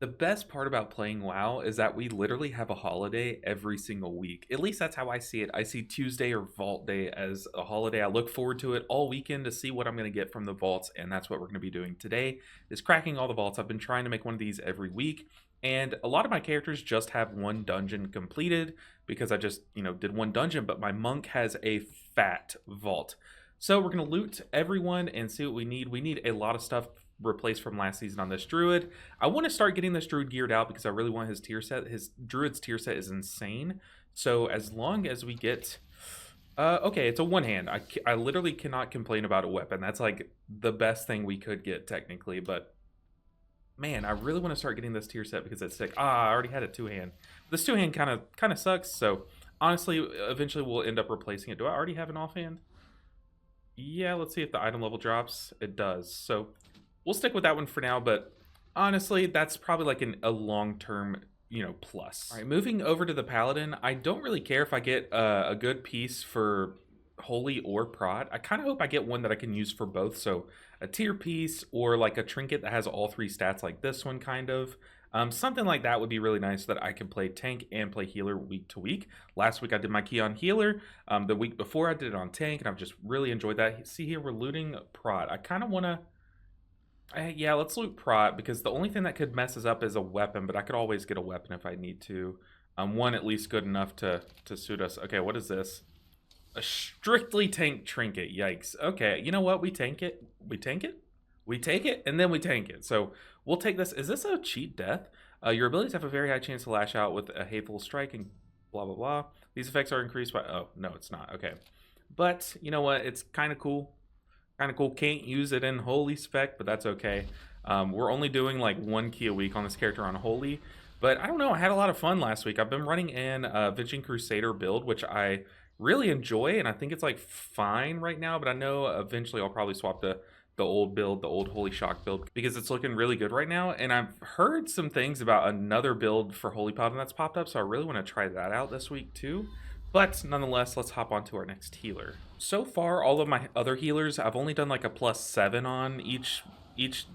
The best part about playing WoW is that we literally have a holiday every single week. At least that's how I see it. I see Tuesday or Vault Day as a holiday. I look forward to it all weekend to see what I'm going to get from the vaults, and that's what we're going to be doing today is cracking all the vaults. I've been trying to make one of these every week, and a lot of my characters just have one dungeon completed because I just, did one dungeon, but my monk has a fat vault. So we're going to loot everyone and see what we need. We need a lot of stuff replaced from last season on this druid. I want to start getting this druid geared out because I really want his tier set. His druid's tier set is insane. So as long as we get okay, it's a one hand. I literally cannot complain about a weapon. That's like the best thing we could get technically, but man, I really want to start getting this tier set because it's sick. I already had a two hand. This two hand kind of sucks. So honestly, eventually we'll end up replacing it. Do I already have an offhand? Yeah, let's see if the item level drops. It does. So we'll stick with that one for now, but honestly, that's probably like a long-term, plus. All right, moving over to the Paladin, I don't really care if I get a good piece for Holy or Prot. I kind of hope I get one that I can use for both, so a tier piece or like a trinket that has all three stats like this one kind of. Something like that would be really nice so that I can play tank and play healer week to week. Last week I did my key on healer. The week before I did it on tank, and I've just really enjoyed that. See here, we're looting Prot. I kind of want to... yeah, let's loot Prot, because the only thing that could mess us up is a weapon, but I could always get a weapon if I need to. One at least good enough to suit us. Okay, what is this? A strictly tank trinket. Yikes. Okay, you know what? We tank it. We tank it? We take it, and then we tank it. So we'll take this. Is this a cheat death? Your abilities have a very high chance to lash out with a hateful strike and blah, blah, blah. These effects are increased by... oh, no, it's not. Okay. But, you know what? It's kind of cool. Can't use it in Holy spec, but that's okay. We're only doing like one key a week on this character on Holy, but I don't know. I had a lot of fun last week. I've been running an Avenging Crusader build, which I really enjoy, and I think it's like fine right now, but I know eventually I'll probably swap the old build, the old Holy Shock build, because it's looking really good right now. And I've heard some things about another build for Holy Paladin that's popped up, so I really want to try that out this week too. But nonetheless, let's hop on to our next healer. So far, all of my other healers, I've only done like a +7 on each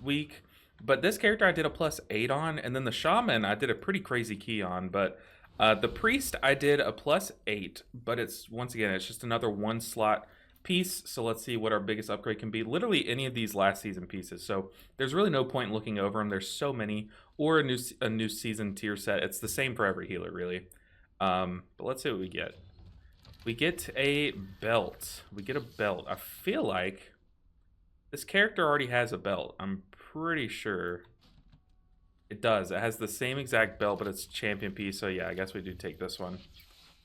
week. But this character I did a +8 on, and then the Shaman I did a pretty crazy key on. But the Priest I did a +8, but it's, once again, it's just another one slot piece. So let's see what our biggest upgrade can be. Literally any of these last season pieces. So there's really no point in looking over them. There's so many. Or a new season tier set. It's the same for every healer, really. But let's see what we get. We get a belt. We get a belt. I feel like this character already has a belt. I'm pretty sure it does. It has the same exact belt, but it's champion piece. So yeah, I guess we do take this one.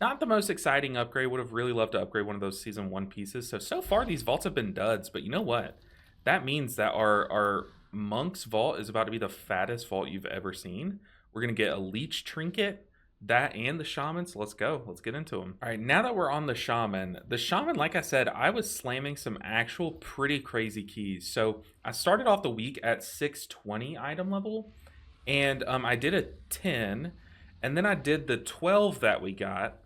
Not the most exciting upgrade. Would have really loved to upgrade one of those season 1 pieces. So far these vaults have been duds, but you know what? That means that our monk's vault is about to be the fattest vault you've ever seen. We're going to get a leech trinket, that and the Shaman, so let's go. Let's get into them. All right, now that we're on the Shaman, like I said, I was slamming some actual pretty crazy keys. So I started off the week at 620 item level, and I did a 10, and then I did the 12 that we got,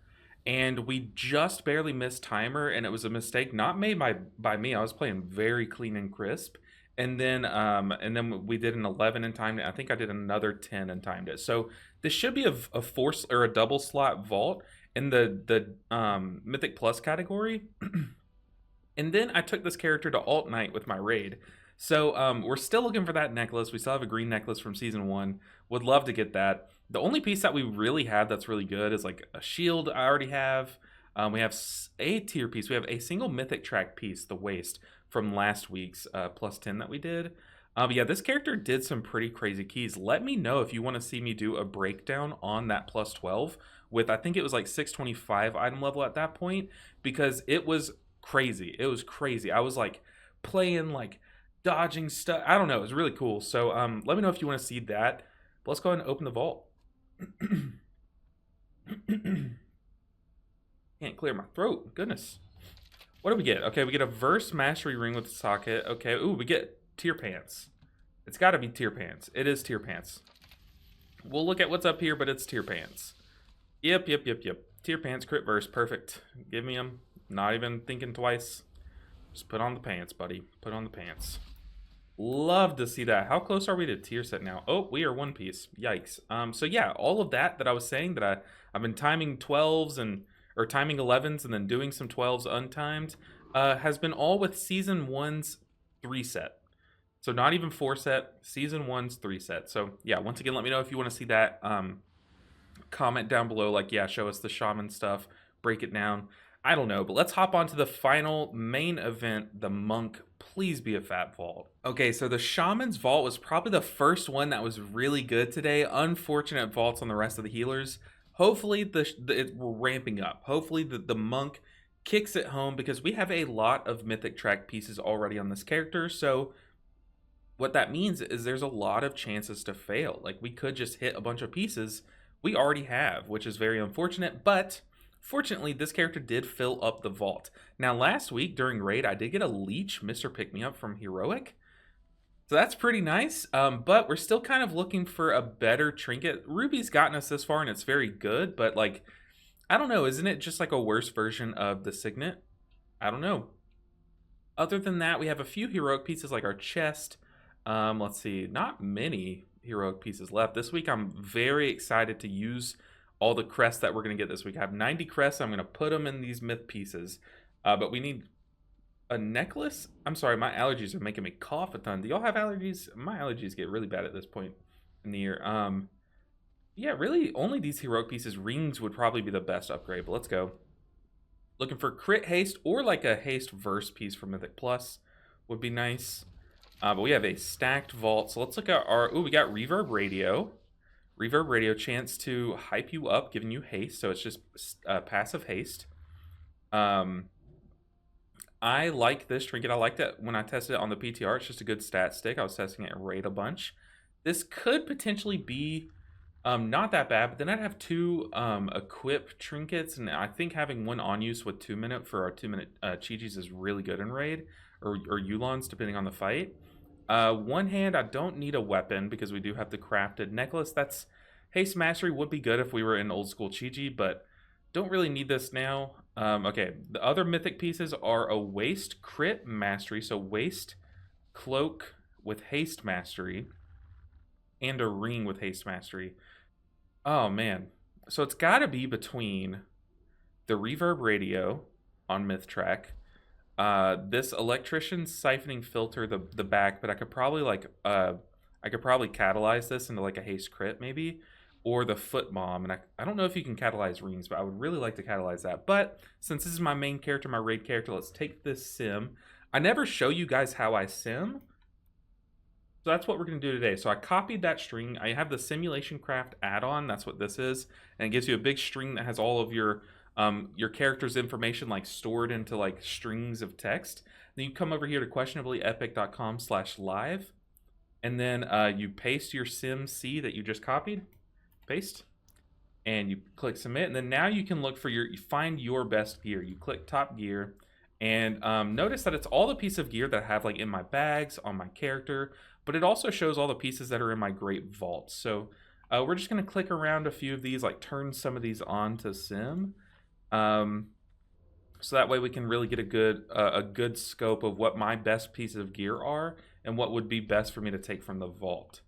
and we just barely missed timer, and it was a mistake not made by me. I was playing very clean and crisp. And then we did an 11 and timed it. I think I did another 10 and timed it. So this should be a force or a double slot vault in the Mythic Plus category. And then I took this character to Alt Knight with my raid. So we're still looking for that necklace. We still have a green necklace from season 1. Would love to get that. The only piece that we really have that's really good is like a shield I already have. We have a tier piece. We have a single mythic track piece, the waist, from last week's +10 that we did. But yeah, this character did some pretty crazy keys. Let me know if you want to see me do a breakdown on that +12 with, I think it was like 625 item level at that point, because it was crazy. It was crazy. I was like playing, like dodging stuff. I don't know. It was really cool. So let me know if you want to see that. But let's go ahead and open the vault. Can't clear my throat. Goodness. What do we get? Okay, we get a verse mastery ring with a socket. Okay, ooh, we get tier pants. It's got to be tier pants. It is tier pants. We'll look at what's up here, but it's tier pants. Yep. Tier pants, crit verse, perfect. Give me them. Not even thinking twice. Just put on the pants, buddy. Put on the pants. Love to see that. How close are we to tier set now? Oh, we are one piece. Yikes. So yeah, all of that I was saying that I've been timing 12s and or timing 11s and then doing some 12s untimed has been all with season 1's 3 set. So not even 4 set, season 1's 3 set. So yeah, once again, let me know if you want to see that. Comment down below, like, yeah, show us the shaman stuff, break it down. I don't know, but let's hop on to the final main event, the monk. Please be a fat vault. Okay, so the shaman's vault was probably the first one that was really good today. Unfortunate vaults on the rest of the healers. Hopefully we're ramping up. Hopefully the monk kicks it home because we have a lot of mythic track pieces already on this character. So what that means is there's a lot of chances to fail. Like, we could just hit a bunch of pieces we already have, which is very unfortunate, but fortunately this character did fill up the vault. Now last week during raid I did get a leech Mr. Pick Me Up from Heroic, so that's pretty nice. But we're still kind of looking for a better trinket. Ruby's gotten us this far and it's very good, but like, I don't know, isn't it just like a worse version of the signet? I don't know. Other than that, we have a few heroic pieces like our chest. Let's see, not many heroic pieces left. This week I'm very excited to use all the crests that we're going to get this week. I have 90 crests. I'm going to put them in these myth pieces. But we need a necklace. I'm sorry, my allergies are making me cough a ton. Do y'all have allergies? My allergies get really bad at this point in the year. Yeah, really only these heroic pieces. Rings would probably be the best upgrade, but let's go. Looking for crit haste or like a haste verse piece for Mythic Plus would be nice. But we have a stacked vault. So let's look at our... Ooh, we got Reverb Radio. Reverb Radio, chance to hype you up, giving you haste. So it's just passive haste. I like this trinket. I liked it when I tested it on the PTR. It's just a good stat stick. I was testing it in raid a bunch. This could potentially be not that bad, but then I'd have 2 equip trinkets, and I think having 1 on use with 2 minute for our 2 minute Chi-Chis is really good in raid, or Yulons, depending on the fight. One hand, I don't need a weapon because we do have the crafted necklace. That's haste mastery would be good if we were in old school Chi-Chi, but don't really need this now. Okay, the other mythic pieces are a waist crit mastery, so waist cloak with haste mastery, and a ring with haste mastery. Oh man, so it's got to be between the reverb radio on myth track, this electrician siphoning filter, the back, but I could probably like I could probably catalyze this into like a haste crit maybe, or the foot bomb. And I don't know if you can catalyze rings, but I would really like to catalyze that. But since this is my main character, my raid character, let's take this sim. I never show you guys how I sim, so that's what we're going to do today. So I copied that string. I have the simulation craft add-on. That's what this is. And it gives you a big string that has all of your character's information like stored into like strings of text. Then you come over here to questionablyepic.com/live. And then you paste your sim C that you just copied. Paste. And you click submit. And then now you can look for you find your best gear. You click top gear. And notice that it's all the piece of gear that I have like in my bags on my character, but it also shows all the pieces that are in my great vault. So we're just going to click around a few of these, like turn some of these on to sim. So that way we can really get a good scope of what my best pieces of gear are and what would be best for me to take from the vault.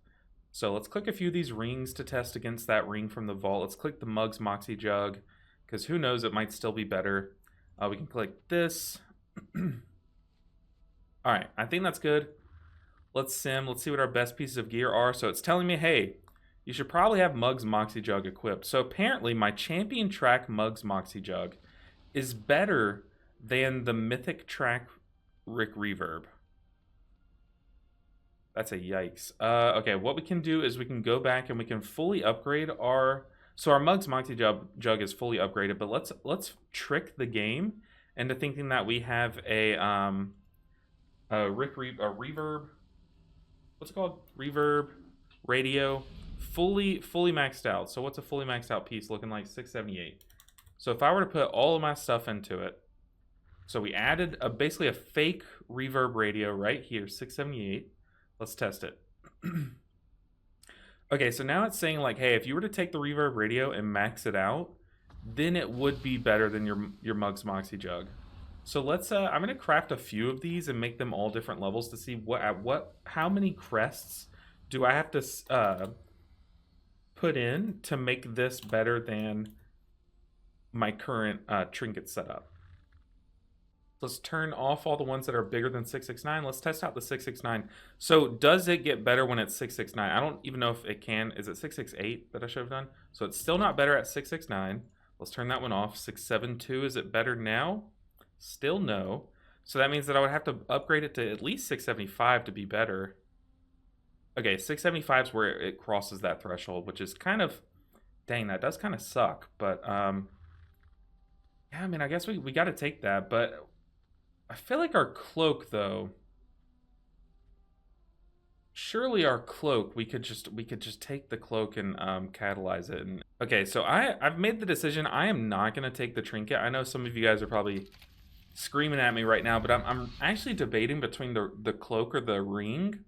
So let's click a few of these rings to test against that ring from the vault. Let's click the Mugs Moxie Jug, because who knows, it might still be better. We can click this. All right, I think that's good. Let's sim. Let's see what our best pieces of gear are. So it's telling me, hey, you should probably have Mugs Moxie Jug equipped. So apparently my champion track Mugs Moxie Jug is better than the mythic track Rick Reverb. That's a yikes. Okay, what we can do is we can go back and we can fully upgrade our... So our Mugs Moxie Jug is fully upgraded, but let's trick the game into thinking that we have a reverb. What's it called? Reverb radio, fully maxed out. So what's a fully maxed out piece looking like? 678. So if I were to put all of my stuff into it, so we added basically a fake reverb radio right here, 678. Let's test it. Okay, so now it's saying like, hey, if you were to take the reverb radio and max it out, then it would be better than your Mugs Moxie Jug. So let's I'm gonna craft a few of these and make them all different levels to see how many crests do I have to put in to make this better than my current trinket setup. Let's turn off all the ones that are bigger than 669. Let's test out the 669. So does it get better when it's 669? I don't even know if it can. Is it 668 that I should have done? So it's still not better at 669. Let's turn that one off. 672, is it better now? Still no. So that means that I would have to upgrade it to at least 675 to be better. Okay, 675 is where it crosses that threshold, which is kind of, dang, that does kind of suck. But yeah, I mean, I guess we got to take that. But I feel like our cloak, though, surely our cloak, we could just take the cloak and catalyze it. And okay, so I've made the decision. I am not gonna take the trinket. I know some of you guys are probably screaming at me right now, but I'm actually debating between the cloak or the ring.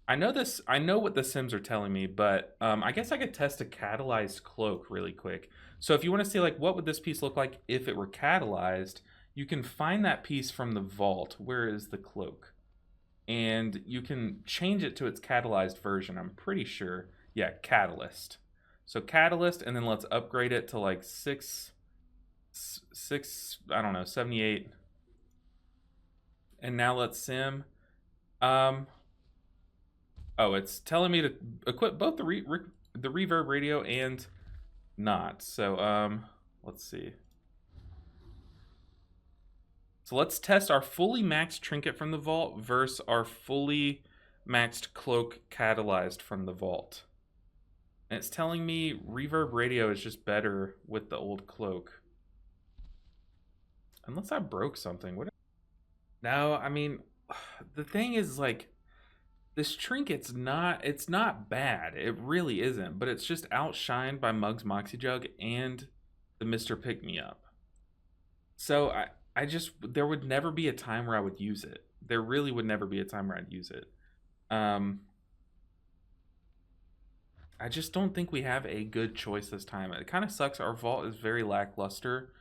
I know what the Sims are telling me, but I guess I could test a catalyzed cloak really quick. So if you want to see like what would this piece look like if it were catalyzed, you can find that piece from the vault. Where is the cloak? And you can change it to its catalyzed version, I'm pretty sure. Yeah, catalyst. So catalyst, and then let's upgrade it to like six, I don't know, 78. And now let's sim. Oh, it's telling me to equip both the reverb radio and not. So let's see. So let's test our fully maxed trinket from the vault versus our fully maxed cloak catalyzed from the vault. And it's telling me reverb radio is just better with the old cloak. Unless I broke something. What? No, I mean, the thing is like, this trinket's it's not bad. It really isn't, but it's just outshined by Mug's Moxie Jug and the Mr. Pick Me Up. So there would never be a time where I would use it. There really would never be a time where I'd use it. I just don't think we have a good choice this time. It kind of sucks. Our vault is very lackluster.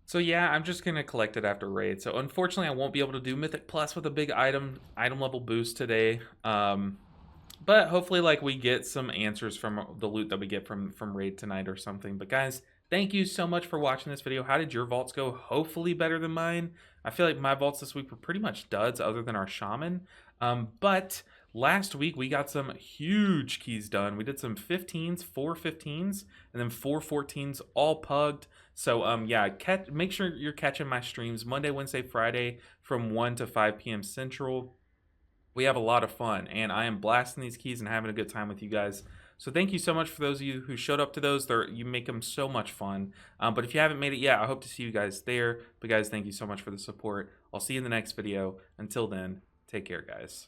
So yeah, I'm just gonna collect it after raid. So unfortunately, I won't be able to do Mythic Plus with a big item level boost today. But hopefully, like we get some answers from the loot that we get from raid tonight or something. But guys, thank you so much for watching this video. How did your vaults go? Hopefully better than mine. I feel like my vaults this week were pretty much duds other than our Shaman. But last week we got some huge keys done. We did some 15s, 4 15s, and then 4 14s all pugged. So yeah, make sure you're catching my streams Monday, Wednesday, Friday from 1 to 5 p.m. Central. We have a lot of fun, and I am blasting these keys and having a good time with you guys. So thank you so much for those of you who showed up to those. You make them so much fun. But if you haven't made it yet, I hope to see you guys there. But guys, thank you so much for the support. I'll see you in the next video. Until then, take care, guys.